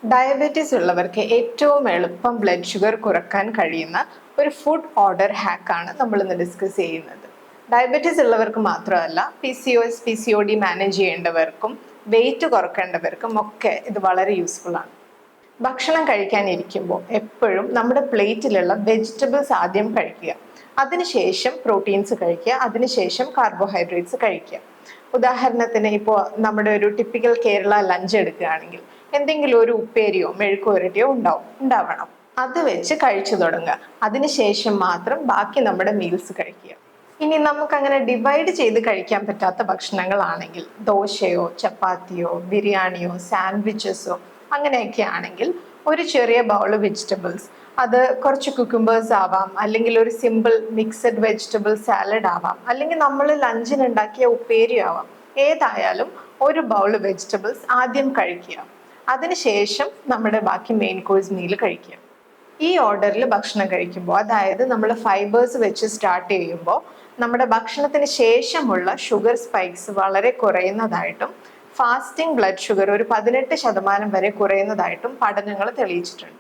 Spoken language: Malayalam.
ഡയബറ്റീസ് ഉള്ളവർക്ക് ഏറ്റവും എളുപ്പം ബ്ലഡ് ഷുഗർ കുറക്കാൻ കഴിയുന്ന ഒരു ഫുഡ് ഓർഡർ ഹാക്കാണ് നമ്മൾ ഇന്ന് ഡിസ്കസ് ചെയ്യുന്നത്. ഡയബറ്റീസ് ഉള്ളവർക്ക് മാത്രമല്ല, PCOS PCOD മാനേജ് ചെയ്യേണ്ടവർക്കും വെയിറ്റ് കുറക്കേണ്ടവർക്കും ഒക്കെ ഇത് വളരെ യൂസ്ഫുൾ ആണ്. ഭക്ഷണം കഴിക്കാനിരിക്കുമ്പോൾ എപ്പോഴും നമ്മുടെ പ്ലേറ്റിലുള്ള വെജിറ്റബിൾസ് ആദ്യം കഴിക്കുക, അതിനുശേഷം പ്രോട്ടീൻസ് കഴിക്കുക, അതിനുശേഷം കാർബോഹൈഡ്രേറ്റ്സ് കഴിക്കുക. ഉദാഹരണത്തിന് ഇപ്പോൾ നമ്മുടെ ഒരു ടിപ്പിക്കൽ കേരള ലഞ്ച് എടുക്കുകയാണെങ്കിൽ എന്തെങ്കിലും ഒരു ഉപ്പേരിയോ മെഴുക്കോ ഇരട്ടിയോ ഉണ്ടാവണം. അത് വെച്ച് കഴിച്ചു തുടങ്ങുക, അതിനുശേഷം മാത്രം ബാക്കി നമ്മുടെ മീൽസ് കഴിക്കുക. ഇനി നമുക്ക് അങ്ങനെ ഡിവൈഡ് ചെയ്ത് കഴിക്കാൻ പറ്റാത്ത ഭക്ഷണങ്ങളാണെങ്കിൽ ദോശയോ ചപ്പാത്തിയോ ബിരിയാണിയോ സാൻഡ്വിച്ചസോ അങ്ങനെയൊക്കെ ആണെങ്കിൽ ഒരു ചെറിയ ബൗൾ വെജിറ്റബിൾസ്, അത് കുറച്ച് കുക്കുംബേഴ്സ് ആവാം, അല്ലെങ്കിൽ ഒരു സിമ്പിൾ മിക്സഡ് വെജിറ്റബിൾ സാലഡ് ആവാം, അല്ലെങ്കിൽ നമ്മൾ ലഞ്ചിന് ഉണ്ടാക്കിയ ഉപ്പേരി ആവാം. ഏതായാലും ഒരു ബൗൾ വെജിറ്റബിൾസ് ആദ്യം കഴിക്കുക, അതിനുശേഷം നമ്മുടെ ബാക്കി മെയിൻ കോഴ്സ് മീൽ കഴിക്കുക. ഈ ഓർഡറിൽ ഭക്ഷണം കഴിക്കുമ്പോൾ, അതായത് നമ്മൾ ഫൈബേഴ്സ് വെച്ച് സ്റ്റാർട്ട് ചെയ്യുമ്പോൾ നമ്മുടെ ഭക്ഷണത്തിന് ശേഷമുള്ള ഷുഗർ സ്പൈക്സ് വളരെ കുറയുന്നതായിട്ടും ഫാസ്റ്റിംഗ് ബ്ലഡ് ഷുഗർ ഒരു 18% വരെ കുറയുന്നതായിട്ടും പഠനങ്ങൾ തെളിയിച്ചിട്ടുണ്ട്.